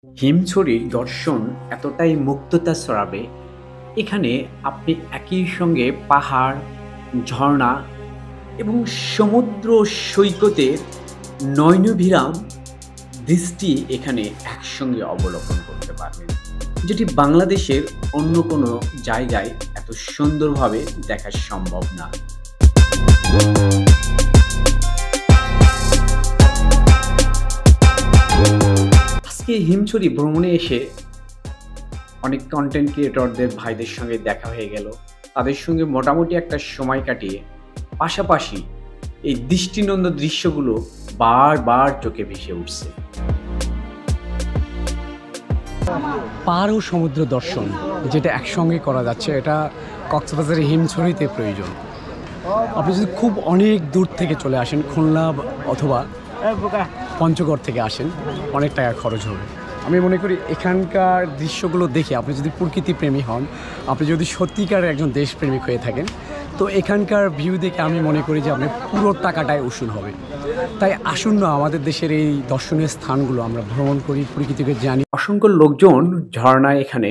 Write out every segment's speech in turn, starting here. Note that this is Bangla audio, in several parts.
হিমছড়ির দর্শন এতটাই মুগ্ধতা ছড়াবে, এখানে আপনি একই সঙ্গে পাহাড়, ঝর্ণা এবং সমুদ্র সৈকতের নয়নভিরাম দৃষ্টি এখানে একসঙ্গে অবলোকন করতে পারবেন, যেটি বাংলাদেশের অন্য কোনো জায়গায় এত সুন্দরভাবে দেখা সম্ভব না। আজকে হিমছড়ি ভ্রমণে এসে অনেক কন্টেন্ট ক্রিয়েটরদের ভাইদের সঙ্গে দেখা হয়ে গেল, তাদের সঙ্গে মোটামুটি একটা সময় কাটিয়ে পাশাপাশি এই দৃষ্টিনন্দন দৃশ্যগুলো বারবার চোখে ভেসে উঠছে। পাহাড় ও সমুদ্র দর্শন যেটা একসঙ্গে করা যাচ্ছে, এটা কক্সবাজারের হিমছড়িতে প্রয়োজন। আপনি যদি খুব অনেক দূর থেকে চলে আসেন, খুলনা অথবা পঞ্চগড় থেকে আসেন, অনেক টাকা খরচ হবে। আমি মনে করি এখানকার দৃশ্যগুলো দেখে আপনি যদি প্রকৃতিপ্রেমী হন, আপনি যদি সত্যিকারের একজন দেশপ্রেমিক হয়ে থাকেন, তো এখানকার ভিউ দেখে আমি মনে করি যে আপনার পুরো টাকাটাই উসুল হবে। তাই আসুন না, আমাদের দেশের এই দর্শনীয় স্থানগুলো আমরা ভ্রমণ করি, প্রকৃতিকে জানি। অসংখ্য লোকজন ঝর্ণায় এখানে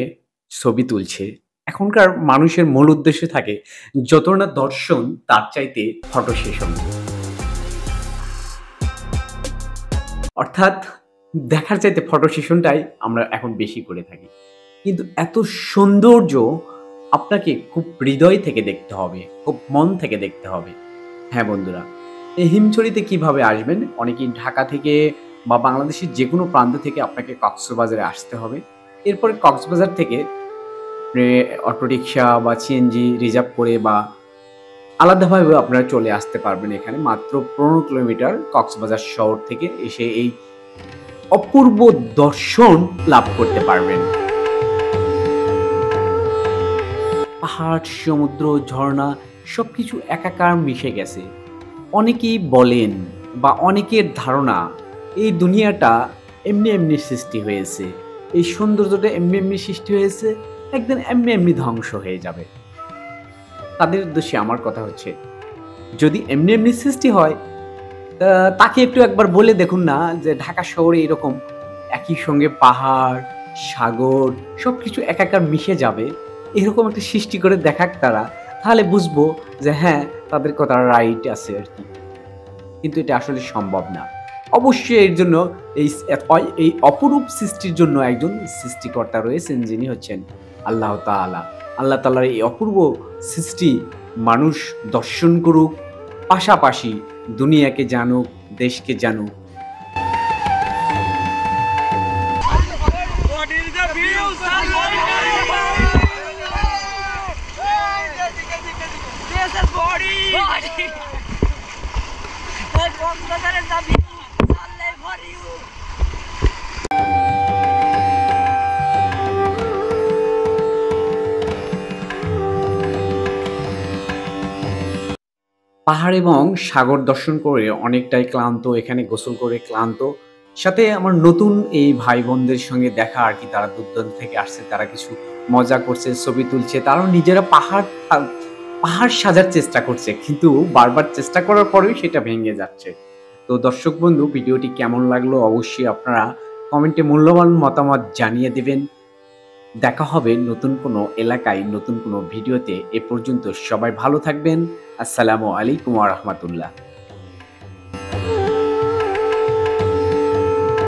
ছবি তুলছে। এখনকার মানুষের মূল উদ্দেশ্য থাকে যত না দর্শন, তার চাইতে ফটো সেশন, অর্থাৎ দেখার চাইতে ফটো সেশনটাই আমরা এখন বেশি করে থাকি। কিন্তু এত সৌন্দর্য আপনাকে খুব হৃদয় থেকে দেখতে হবে, খুব মন থেকে দেখতে হবে। হ্যাঁ বন্ধুরা, এই হিমছড়িতে কিভাবে আসবেন? অনেকেই ঢাকা থেকে বা বাংলাদেশের যে কোনো প্রান্ত থেকে আপনাকে কক্সবাজারে আসতে হবে। এরপরে কক্সবাজার থেকে অটোরিকশা বা সিএনজি রিজার্ভ করে বা আলাদাভাবে আপনারা চলে আসতে পারবেন। এখানে মাত্র 15 কিলোমিটার কক্সবাজার শহর থেকে এসে এই অপূর্ব দর্শন লাভ করতে পারবেন। পাহাড়, সমুদ্র, ঝর্ণা সবকিছু একাকার মিশে গেছে। অনেকেই বলেন বা অনেকের ধারণা এই দুনিয়াটা এমনি এমনি সৃষ্টি হয়েছে, এই সৌন্দর্যটা এমনি এমনি সৃষ্টি হয়েছে, একদিন এমনি এমনি ধ্বংস হয়ে যাবে। তাদের উদ্দেশ্যে আমার কথা হচ্ছে, যদি এমনি এমনি সৃষ্টি হয়, তাকে একটু একবার বলে দেখুন না যে ঢাকা শহরে এরকম একই সঙ্গে পাহাড়, সাগর সবকিছু একাকার মিশে যাবে, এরকম একটা সৃষ্টি করে দেখাক তারা, তাহলে বুঝবো যে হ্যাঁ, তাদের কথা রাইট আছে আর কি। কিন্তু এটা আসলে সম্ভব না। অবশ্যই এর জন্য এই অপরূপ সৃষ্টির জন্য একজন সৃষ্টিকর্তা রয়েছেন, যিনি হচ্ছেন আল্লাহ তাআলা। আল্লাহ তাআলার এই অপূর্ব সৃষ্টি মানুষ দর্শন করুক, পাশাপাশি দুনিয়াকে জানুক, দেশকে জানুক। পাহাড় এবং সাগর দর্শন করে অনেকটাই ক্লান্ত, এখানে গোসল করে ক্লান্ত, সাথে আমার নতুন এই ভাই বোনদের সঙ্গে দেখা আর কি। তারা দূর থেকে আসছে, তারা কিছু মজা করছে, ছবি তুলছে, তারাও নিজেরা পাহাড় সাজার চেষ্টা করছে, কিন্তু বারবার চেষ্টা করার পরেও সেটা ভেঙে যাচ্ছে। তো দর্শক বন্ধু, ভিডিওটি কেমন লাগলো অবশ্যই আপনারা কমেন্টে মূল্যবান মতামত জানিয়ে দিবেন। দেখা হবে নতুন কোনো এলাকায়, নতুন কোনো ভিডিওতে। এ পর্যন্ত সবাই ভালো থাকবেন। আসসালামু আলাইকুম ওয়া রাহমাতুল্লাহ।